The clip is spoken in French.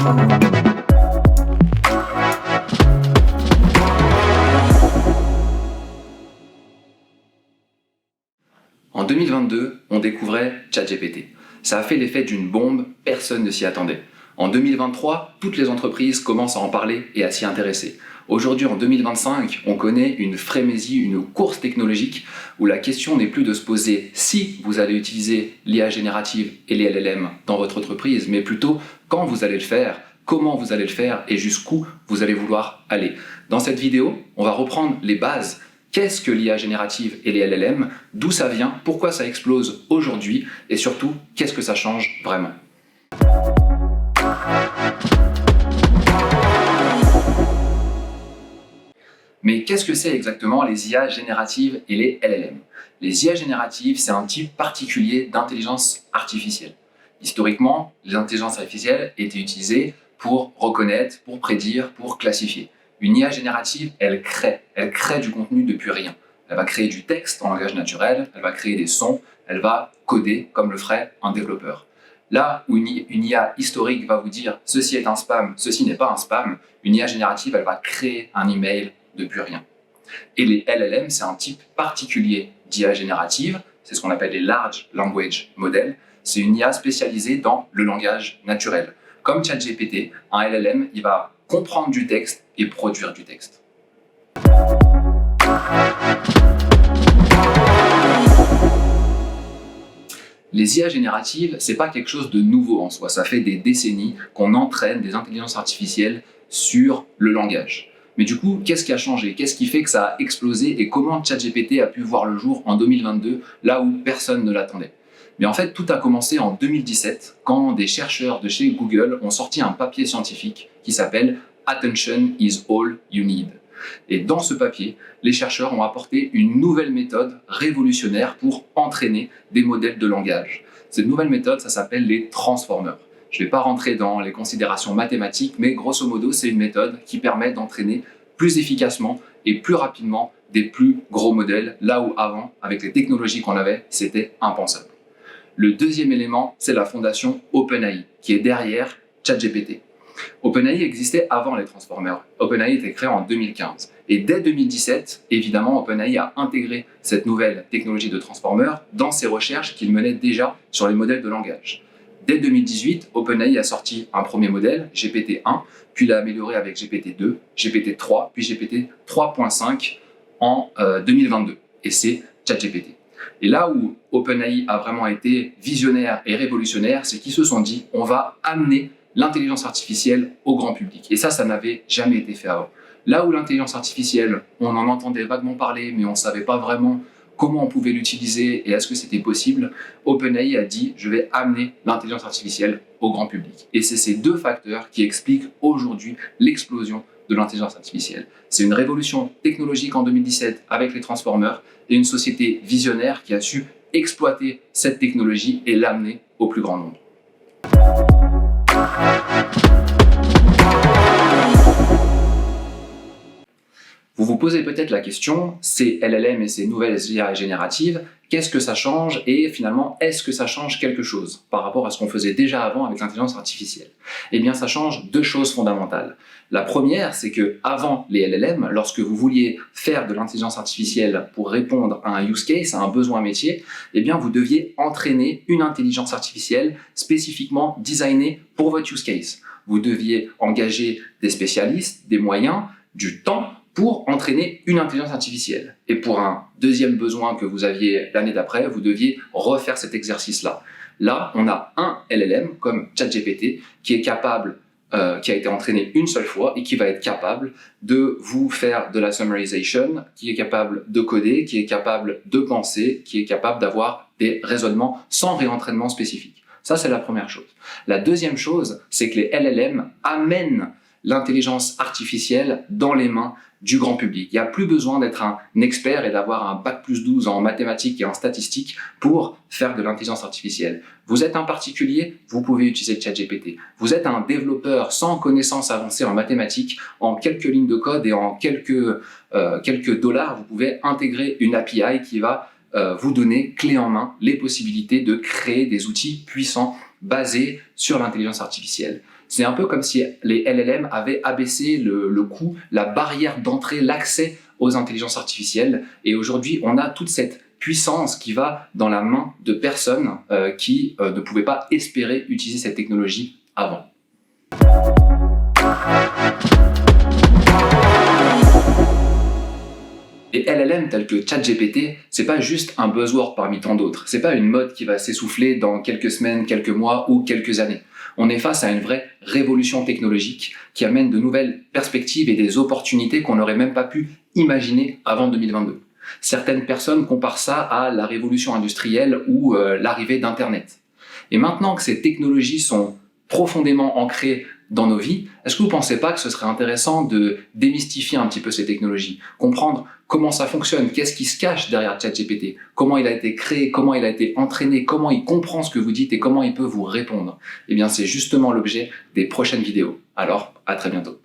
En 2022, on découvrait ChatGPT. Ça a fait l'effet d'une bombe, personne ne s'y attendait. En 2023, toutes les entreprises commencent à en parler et à s'y intéresser. Aujourd'hui, en 2025, on connaît une frénésie, une course technologique où la question n'est plus de se poser si vous allez utiliser l'IA générative et les LLM dans votre entreprise, mais plutôt quand vous allez le faire, comment vous allez le faire et jusqu'où vous allez vouloir aller. Dans cette vidéo, on va reprendre les bases. Qu'est-ce que l'IA générative et les LLM? D'où ça vient? Pourquoi ça explose aujourd'hui? Et surtout, qu'est-ce que ça change vraiment? Mais qu'est-ce que c'est exactement les IA génératives et les LLM? Les IA génératives, c'est un type particulier d'intelligence artificielle. Historiquement, les intelligences artificielles étaient utilisées pour reconnaître, pour prédire, pour classifier. Une IA générative, elle crée du contenu depuis rien. Elle va créer du texte en langage naturel, elle va créer des sons, elle va coder comme le ferait un développeur. Là où une IA historique va vous dire « ceci est un spam, ceci n'est pas un spam », une IA générative, elle va créer un email depuis rien. Et les LLM, c'est un type particulier d'IA générative, c'est ce qu'on appelle les Large Language Models, c'est une IA spécialisée dans le langage naturel. Comme ChatGPT, un LLM, il va comprendre du texte et produire du texte. Les IA génératives, c'est pas quelque chose de nouveau en soi. Ça fait des décennies qu'on entraîne des intelligences artificielles sur le langage. Mais du coup, qu'est-ce qui a changé? Qu'est-ce qui fait que ça a explosé et comment ChatGPT a pu voir le jour en 2022, là où personne ne l'attendait? Mais en fait, tout a commencé en 2017, quand des chercheurs de chez Google ont sorti un papier scientifique qui s'appelle « Attention is all you need ». Et dans ce papier, les chercheurs ont apporté une nouvelle méthode révolutionnaire pour entraîner des modèles de langage. Cette nouvelle méthode, ça s'appelle les transformers. Je ne vais pas rentrer dans les considérations mathématiques, mais grosso modo, c'est une méthode qui permet d'entraîner plus efficacement et plus rapidement des plus gros modèles, là où avant, avec les technologies qu'on avait, c'était impensable. Le deuxième élément, c'est la fondation OpenAI, qui est derrière ChatGPT. OpenAI existait avant les transformers. OpenAI était créé en 2015. Et dès 2017, évidemment, OpenAI a intégré cette nouvelle technologie de transformers dans ses recherches qu'il menait déjà sur les modèles de langage. Dès 2018, OpenAI a sorti un premier modèle, GPT-1, puis l'a amélioré avec GPT-2, GPT-3, puis GPT 3.5 en 2022. Et c'est ChatGPT. Et là où OpenAI a vraiment été visionnaire et révolutionnaire, c'est qu'ils se sont dit on va amener l'intelligence artificielle au grand public. Et ça n'avait jamais été fait avant. Là où l'intelligence artificielle, on en entendait vaguement parler, mais on ne savait pas vraiment comment on pouvait l'utiliser et est-ce que c'était possible, OpenAI a dit je vais amener l'intelligence artificielle au grand public. Et c'est ces deux facteurs qui expliquent aujourd'hui l'explosion de l'intelligence artificielle. C'est une révolution technologique en 2017 avec les transformers et une société visionnaire qui a su exploiter cette technologie et l'amener au plus grand nombre. Vous vous posez peut-être la question, ces LLM et ces nouvelles IA génératives, qu'est-ce que ça change et finalement, est-ce que ça change quelque chose par rapport à ce qu'on faisait déjà avant avec l'intelligence artificielle? Eh bien, ça change deux choses fondamentales. La première, c'est que avant les LLM, lorsque vous vouliez faire de l'intelligence artificielle pour répondre à un use case, à un besoin métier, eh bien, vous deviez entraîner une intelligence artificielle spécifiquement designée pour votre use case. Vous deviez engager des spécialistes, des moyens, du temps, pour entraîner une intelligence artificielle. Et pour un deuxième besoin que vous aviez l'année d'après, vous deviez refaire cet exercice-là. Là, on a un LLM comme ChatGPT qui est capable, qui a été entraîné une seule fois et qui va être capable de vous faire de la summarization, qui est capable de coder, qui est capable de penser, qui est capable d'avoir des raisonnements sans réentraînement spécifique. Ça, c'est la première chose. La deuxième chose, c'est que les LLM amènent l'intelligence artificielle dans les mains du grand public. Il n'y a plus besoin d'être un expert et d'avoir un bac+12 en mathématiques et en statistiques pour faire de l'intelligence artificielle. Vous êtes un particulier, vous pouvez utiliser ChatGPT. Vous êtes un développeur sans connaissances avancées en mathématiques, en quelques lignes de code et en quelques dollars, vous pouvez intégrer une API qui va vous donner clé en main les possibilités de créer des outils puissants basés sur l'intelligence artificielle. C'est un peu comme si les LLM avaient abaissé le coût, la barrière d'entrée, l'accès aux intelligences artificielles. Et aujourd'hui, on a toute cette puissance qui va dans la main de personnes qui ne pouvaient pas espérer utiliser cette technologie avant. Les LLM tels que ChatGPT, c'est pas juste un buzzword parmi tant d'autres. C'est pas une mode qui va s'essouffler dans quelques semaines, quelques mois ou quelques années. On est face à une vraie révolution technologique qui amène de nouvelles perspectives et des opportunités qu'on n'aurait même pas pu imaginer avant 2022. Certaines personnes comparent ça à la révolution industrielle ou l'arrivée d'Internet. Et maintenant que ces technologies sont profondément ancrées dans nos vies, est-ce que vous ne pensez pas que ce serait intéressant de démystifier un petit peu ces technologies, comprendre comment ça fonctionne, qu'est-ce qui se cache derrière ChatGPT, comment il a été créé, comment il a été entraîné, comment il comprend ce que vous dites et comment il peut vous répondre? Eh bien, c'est justement l'objet des prochaines vidéos. Alors, à très bientôt.